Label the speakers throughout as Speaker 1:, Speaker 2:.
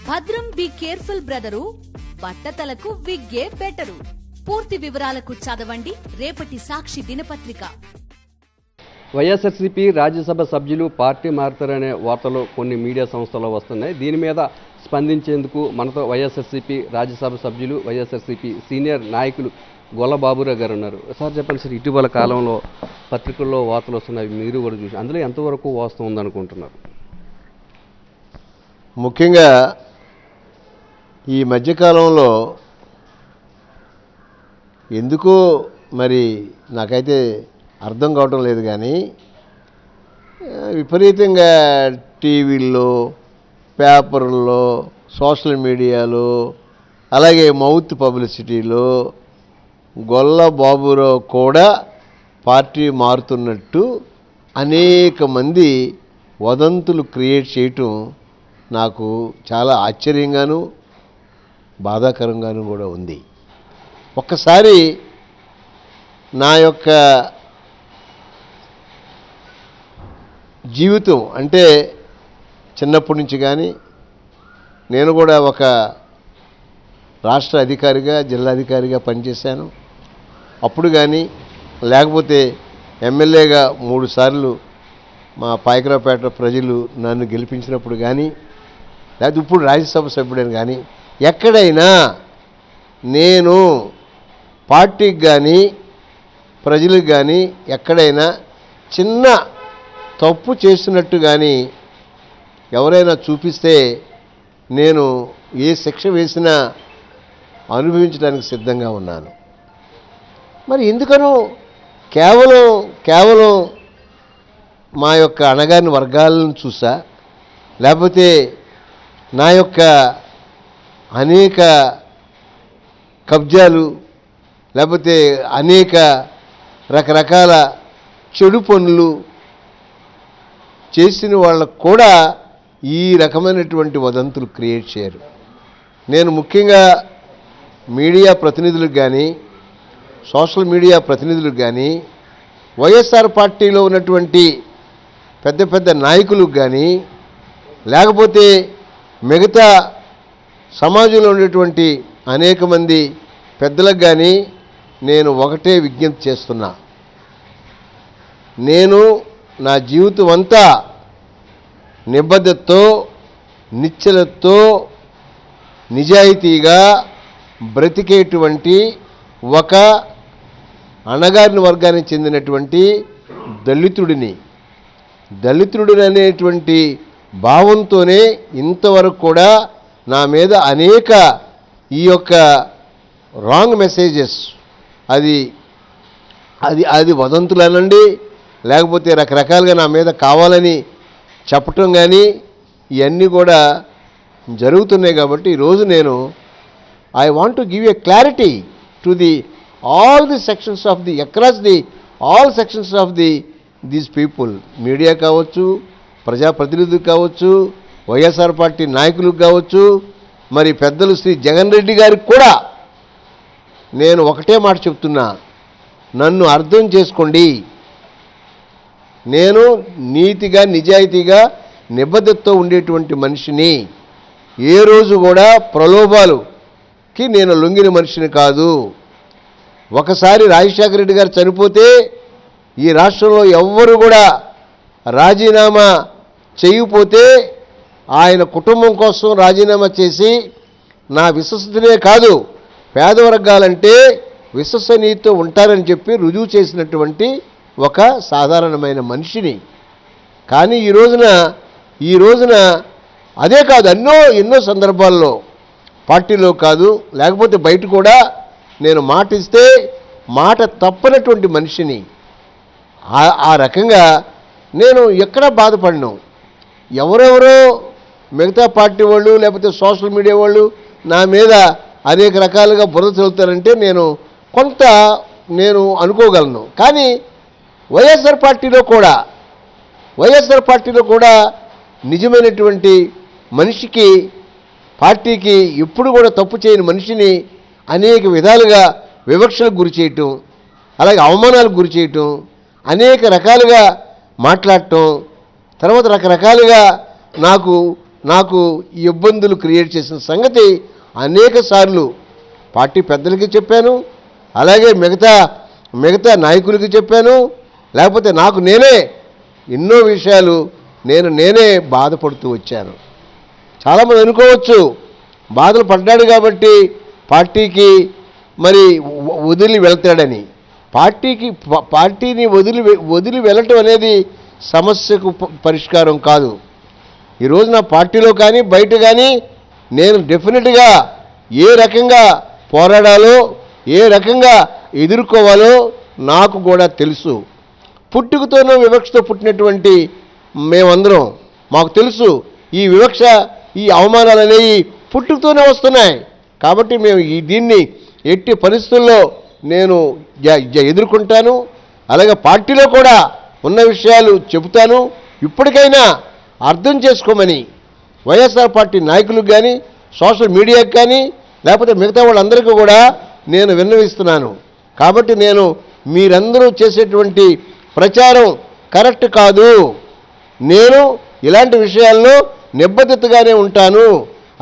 Speaker 1: భద్రం be careful brother, బట్టతలకు విగ్గే better. పూర్తి వివరాలకు చదవండి రేపటి సాక్షి దినపత్రిక.
Speaker 2: వైఎస్ఆర్సీపీ రాజ్యసభ సభ్యులు పార్టీ మారుతారనే వార్తలు కొన్ని మీడియా సంస్థల్లో వస్తున్నాయి. దీని మీద స్పందించేందుకు మనతో వైఎస్ఆర్సీపీ రాజ్యసభ సభ్యులు, వైఎస్ఆర్సీపీ సీనియర్ నాయకులు గొల్ల బాబురావు గారు ఉన్నారు. సార్ చెప్పండి సార్, ఇటీవల కాలంలో పత్రికల్లో వార్తలు వస్తున్నాయి, మీరు కూడా చూసి అందులో ఎంతవరకు వాస్తవం ఉందనుకుంటున్నారు?
Speaker 3: ముఖ్యంగా ఈ మధ్యకాలంలో ఎందుకో మరి నాకైతే అర్థం కావటం లేదు, కానీ విపరీతంగా టీవీల్లో, పేపర్లో, సోషల్ మీడియాలో, అలాగే మౌత్ పబ్లిసిటీలో గొల్ల బాబురావు కూడా పార్టీ మారుతున్నట్టు అనేక మంది వదంతులు క్రియేట్ చేయటం నాకు చాలా ఆశ్చర్యంగాను బాధాకరంగాను కూడా ఉంది. ఒక్కసారి నా యొక్క జీవితం అంటే చిన్నప్పటి నుంచి కానీ నేను కూడా ఒక రాష్ట్ర అధికారిగా, జిల్లాధికారిగా పనిచేశాను. అప్పుడు కానీ లేకపోతే ఎమ్మెల్యేగా 3 సార్లు మా పాయకరావుపేట ప్రజలు నన్ను గెలిపించినప్పుడు కానీ, లేకపోతే ఇప్పుడు రాజ్యసభ సభ్యుడని కానీ ఎక్కడైనా నేను పార్టీకి కానీ ప్రజలకు కానీ ఎక్కడైనా చిన్న తప్పు చేస్తున్నట్టు కానీ ఎవరైనా చూపిస్తే నేను ఏ శిక్ష వేసినా అనుభవించడానికి సిద్ధంగా ఉన్నాను. మరి ఎందుకనో కేవలం మా యొక్క అణగారిన వర్గాలను చూసా, లేకపోతే నా యొక్క అనేక కబ్జాలు, లేకపోతే అనేక రకరకాల చెడు పనులు చేసిన వాళ్ళకు కూడా ఈ రకమైనటువంటి వదంతులు క్రియేట్ చేయరు. నేను ముఖ్యంగా మీడియా ప్రతినిధులకు కానీ, సోషల్ మీడియా ప్రతినిధులకు కానీ, వైఎస్ఆర్ పార్టీలో ఉన్నటువంటి పెద్ద పెద్ద నాయకులకు కానీ, లేకపోతే మిగతా సమాజంలో ఉన్నటువంటి అనేక మంది పెద్దలకు కానీ నేను ఒకటే విజ్ఞప్తి చేస్తున్నా. నేను నా జీవితం అంతా నిబద్ధతతో, నిశ్చలతో, నిజాయితీగా బ్రతికేటువంటి ఒక అణగారిన వర్గానికి చెందినటువంటి దళితుడిని అనేటువంటి భావంతోనే ఇంతవరకు కూడా నా మీద అనేక ఈ యొక్క రాంగ్ మెసేజెస్, అది వదంతులనండి, లేకపోతే రకరకాలుగా నా మీద కావాలని చెప్పటం కానీ ఇవన్నీ కూడా జరుగుతున్నాయి. కాబట్టి ఈరోజు నేను I want to give a clarity to the all the sections of the across the all sections of these people, media కావచ్చు, ప్రజాప్రతినిధులకు కావచ్చు, వైఎస్ఆర్ పార్టీ నాయకులకు కావచ్చు, మరి పెద్దలు శ్రీ జగన్ రెడ్డి గారికి కూడా నేను ఒకటే మాట చెప్తున్నా, నన్ను అర్థం చేసుకోండి. నేను నీతిగా, నిజాయితీగా, నిబద్ధతతో ఉండేటువంటి మనిషిని. ఏ రోజు కూడా ప్రలోభాలకి నేను లొంగిన మనిషిని కాదు. ఒకసారి రాజశేఖర రెడ్డి గారు చనిపోతే ఈ రాష్ట్రంలో ఎవ్వరు కూడా రాజీనామా చేయకపోతే ఆయన కుటుంబం కోసం రాజీనామా చేసి నా విశ్వసనీయతే కాదు, పేద వర్గాలంటే విశ్వసనీయతతో ఉంటారని చెప్పి రుజువు చేసినటువంటి ఒక సాధారణమైన మనిషిని. కానీ ఈ రోజున అదే కాదు, ఎన్నో సందర్భాల్లో పార్టీలో కాదు, లేకపోతే బయట కూడా నేను మాట ఇస్తే మాట తప్పనటువంటి మనిషిని. ఆ రకంగా నేను ఎక్కడా బాధపడను. ఎవరెవరో మిగతా పార్టీ వాళ్ళు, లేకపోతే సోషల్ మీడియా వాళ్ళు నా మీద అనేక రకాలుగా బురద చదువుతారంటే నేను అనుకోగలను. కానీ వైఎస్ఆర్ పార్టీలో కూడా నిజమైనటువంటి మనిషికి, పార్టీకి ఎప్పుడు కూడా తప్పు చేయని మనిషిని అనేక విధాలుగా వివక్షలకు గురి చేయటం, అలాగే అవమానాలకు గురి చేయటం, అనేక రకాలుగా మాట్లాడటం, తర్వాత రకరకాలుగా నాకు నాకు ఈ ఇబ్బందులు క్రియేట్ చేసిన సంగతి అనేక సార్లు పార్టీ పెద్దలకి చెప్పాను, అలాగే మిగతా నాయకులకి చెప్పాను. లేకపోతే నాకు నేనే ఎన్నో విషయాలు నేనే బాధపడుతూ వచ్చాను. చాలామంది అనుకోవచ్చు బాధలు పడ్డాడు కాబట్టి పార్టీకి మరి వదిలి వెళ్తాడని. పార్టీని వదిలి వెళ్ళటం అనేది సమస్యకు పరిష్కారం కాదు. ఈరోజు నా పార్టీలో కానీ బయట కానీ నేను డెఫినెట్గా ఏ రకంగా పోరాడాలో ఏ రకంగా ఎదుర్కోవాలో నాకు కూడా తెలుసు. పుట్టుకతోనూ వివక్షతో పుట్టినటువంటి మేమందరం మాకు తెలుసు ఈ వివక్ష ఈ అవమానాలు అనేవి పుట్టుకతోనే వస్తున్నాయి. కాబట్టి మేము దీన్ని ఎట్టి పరిస్థితుల్లో నేను ఎదుర్కొంటాను. అలాగే పార్టీలో కూడా ఉన్న విషయాలు చెబుతాను. ఇప్పటికైనా అర్థం చేసుకోమని వైఎస్ఆర్ పార్టీ నాయకులకు కానీ సోషల్ మీడియాకి కానీ లేకపోతే మిగతా వాళ్ళందరికీ కూడా నేను విన్నవిస్తున్నాను. కాబట్టి మీరందరూ చేసేటువంటి ప్రచారం కరెక్ట్ కాదు. నేను ఇలాంటి విషయాల్లో నిబద్ధతగానే ఉంటాను.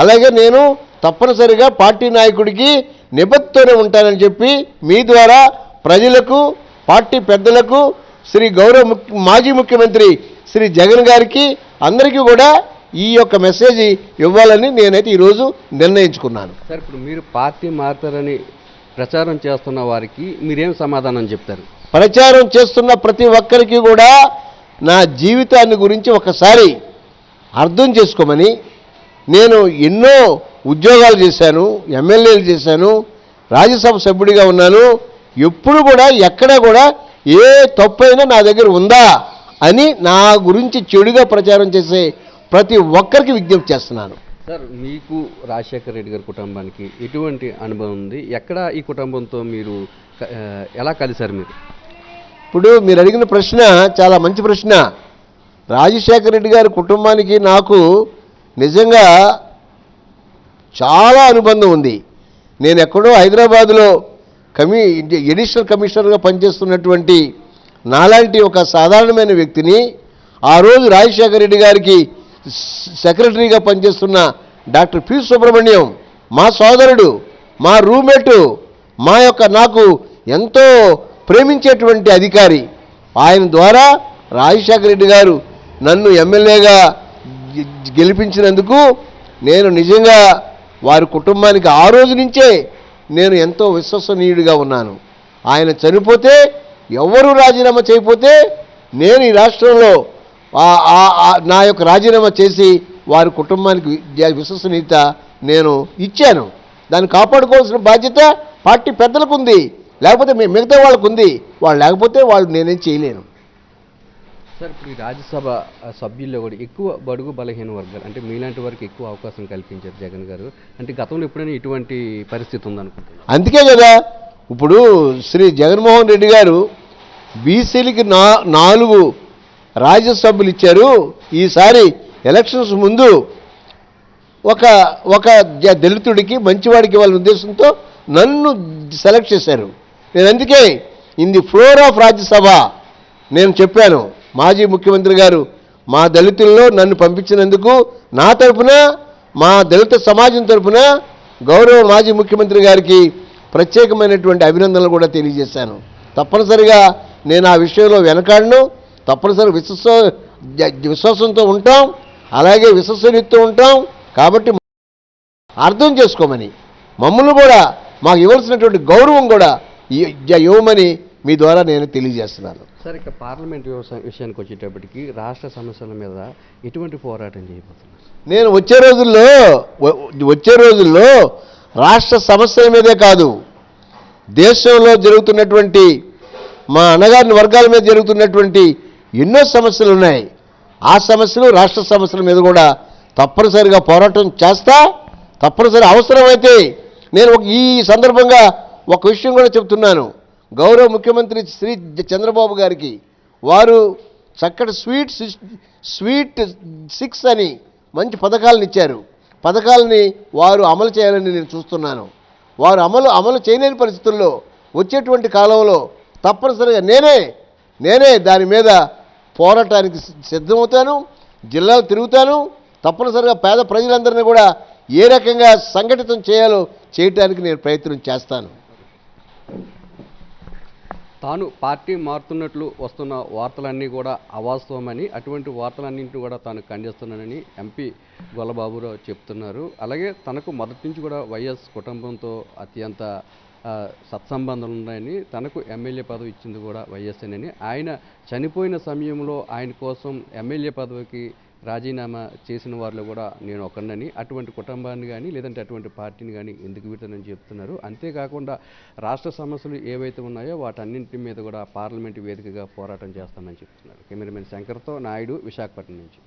Speaker 3: అలాగే నేను తప్పనిసరిగా పార్టీ నాయకుడికి నిబద్ధతోనే ఉంటానని చెప్పి మీ ద్వారా ప్రజలకు పార్టీ పెద్దలకు శ్రీ మాజీ ముఖ్యమంత్రి శ్రీ జగన్ గారికి అందరికీ కూడా ఈ యొక్క మెసేజ్ ఇవ్వాలని నేనైతే ఈరోజు నిర్ణయించుకున్నాను.
Speaker 2: సార్, ఇప్పుడు మీరు పార్టీ మారుతారని ప్రచారం చేస్తున్న వారికి మీరేం సమాధానం చెప్తారు?
Speaker 3: ప్రచారం చేస్తున్న ప్రతి ఒక్కరికి కూడా నా జీవితాన్ని గురించి ఒకసారి అర్థం చేసుకోమని, నేను ఎన్నో ఉద్యోగాలు చేశాను, ఎమ్మెల్యేలు చేశాను, రాజ్యసభ సభ్యుడిగా ఉన్నాను. ఎప్పుడు కూడా ఎక్కడ కూడా ఏ తప్పైనా నా దగ్గర ఉందా అని నా గురించి చెడుగా ప్రచారం చేసే ప్రతి ఒక్కరికి విజ్ఞప్తి చేస్తున్నాను.
Speaker 2: సార్, మీకు రాజశేఖర రెడ్డి గారి కుటుంబానికి ఎటువంటి అనుభవం ఉంది? ఎక్కడ ఈ కుటుంబంతో మీరు ఎలా కలిశారు మీరు?
Speaker 3: ఇప్పుడు మీరు అడిగిన ప్రశ్న చాలా మంచి ప్రశ్న. రాజశేఖర రెడ్డి గారి కుటుంబానికి నాకు నిజంగా చాలా అనుబంధం ఉంది. నేను ఎక్కడో హైదరాబాదులో ఎడిషనల్ కమిషనర్గా పనిచేస్తున్నటువంటి నాలాంటి ఒక సాధారణమైన వ్యక్తిని ఆ రోజు రాజశేఖర రెడ్డి గారికి సెక్రటరీగా పనిచేస్తున్న డాక్టర్ పి సుబ్రహ్మణ్యం మా సోదరుడు, మా రూమ్మేటు, నాకు ఎంతో ప్రేమించేటువంటి అధికారి. ఆయన ద్వారా రాజశేఖర రెడ్డి గారు నన్ను ఎమ్మెల్యేగా గెలిపించినందుకు నేను నిజంగా వారి కుటుంబానికి ఆ రోజు నుంచే నేను ఎంతో విశ్వసనీయుడిగా ఉన్నాను. ఆయన చనిపోతే ఎవరు రాజీనామా చేయకపోతే నేను ఈ రాష్ట్రంలో నా యొక్క రాజీనామా చేసి వారి కుటుంబానికి విశ్వసనీయత నేను ఇచ్చాను. దాన్ని కాపాడుకోవాల్సిన బాధ్యత పార్టీ పెద్దలకు ఉంది, లేకపోతే మిగతా వాళ్ళకు ఉంది. వాళ్ళు లేకపోతే నేనేం చేయలేను.
Speaker 2: సార్, ఇప్పుడు ఈ రాజ్యసభ సభ్యుల్లో కూడా ఎక్కువ బడుగు బలహీన వర్గాలు అంటే మీలాంటి వారికి ఎక్కువ అవకాశం కల్పించారు జగన్ గారు. అంటే గతంలో ఎప్పుడైనా ఇటువంటి పరిస్థితి ఉందనుకుంటున్నారు.
Speaker 3: అందుకే కదా ఇప్పుడు శ్రీ జగన్మోహన్ రెడ్డి గారు బీసీలకి 4 రాజ్యసభ్యులు ఇచ్చారు. ఈసారి ఎలక్షన్స్ ముందు ఒక దళితుడికి మంచివాడికి వాళ్ళ ఉద్దేశంతో నన్ను సెలెక్ట్ చేశారు. నేను అందుకే in the floor of Rajya Sabha నేను చెప్పాను, మాజీ ముఖ్యమంత్రి గారు మా దళితుల్లో నన్ను పంపించినందుకు నా తరఫున మా దళిత సమాజం తరఫున గౌరవ మాజీ ముఖ్యమంత్రి గారికి ప్రత్యేకమైనటువంటి అభినందనలు కూడా తెలియజేశాను. తప్పనిసరిగా నేను ఆ విషయంలో వెనకాడను. తప్పనిసరి విశ్వాసంతో ఉంటాం, అలాగే విశ్వసనీయతతో ఉంటాం. కాబట్టి అర్థం చేసుకోమని మమ్మల్ని కూడా మాకు ఇవ్వాల్సినటువంటి గౌరవం కూడా ఇవ్వమని మీ ద్వారా నేను తెలియజేస్తున్నాను.
Speaker 2: సార్, ఇక పార్లమెంట్ విషయానికి వచ్చేటప్పటికి రాష్ట్ర సమస్యల మీద ఎటువంటి పోరాటం చేయబోతున్నారు?
Speaker 3: నేను వచ్చే రోజుల్లో రాష్ట్ర సమస్యల మీదే కాదు, దేశంలో జరుగుతున్నటువంటి మా అణగారిన వర్గాల మీద జరుగుతున్నటువంటి ఎన్నో సమస్యలు ఉన్నాయి. ఆ సమస్యలు రాష్ట్ర సమస్యల మీద కూడా తప్పనిసరిగా పోరాటం చేస్తా. తప్పనిసరి అవసరమైతే నేను ఈ సందర్భంగా ఒక విషయం కూడా చెప్తున్నాను. గౌరవ ముఖ్యమంత్రి శ్రీ చంద్రబాబు గారికి వారు చక్కటి స్వీట్ 6 అని మంచి పథకాలను ఇచ్చారు. పథకాలని వారు అమలు చేయాలని నేను చూస్తున్నాను. వారు అమలు చేయలేని పరిస్థితుల్లో వచ్చేటువంటి కాలంలో తప్పనిసరిగా నేనే దాని మీద పోరాటానికి సిద్ధమవుతాను. జిల్లాలు తిరుగుతాను, తప్పనిసరిగా పేద ప్రజలందరినీ కూడా ఏ రకంగా సంఘటితం చేయాలో చేయటానికి నేను ప్రయత్నం చేస్తాను.
Speaker 2: తాను పార్టీ మారుతున్నట్లు వస్తున్న వార్తలన్నీ కూడా అవాస్తవమని, అటువంటి వార్తలన్నింటినీ కూడా తాను ఖండిస్తున్నానని ఎంపీ గొల్లబాబురావు చెప్తున్నారు. అలాగే తనకు మొదటి నుంచి కూడా వైఎస్ కుటుంబంతో అత్యంత సత్సంబంధాలు ఉన్నాయని, తనకు ఎమ్మెల్యే పదవి ఇచ్చింది కూడా వైఎస్ఏనని, ఆయన చనిపోయిన సమయంలో ఆయన కోసం ఎమ్మెల్యే పదవికి రాజీనామా చేసిన వారిలో కూడా నేను ఒకరినని, అటువంటి కుటుంబాన్ని కానీ లేదంటే అటువంటి పార్టీని కానీ ఎందుకు వీడతానని చెప్తున్నారు. అంతేకాకుండా రాష్ట్ర సమస్యలు ఏవైతే ఉన్నాయో వాటన్నింటి మీద కూడా పార్లమెంటు వేదికగా పోరాటం చేస్తామని చెప్తున్నారు. కెమెరామెన్ శంకర్తో నాయుడు, విశాఖపట్నం నుంచి.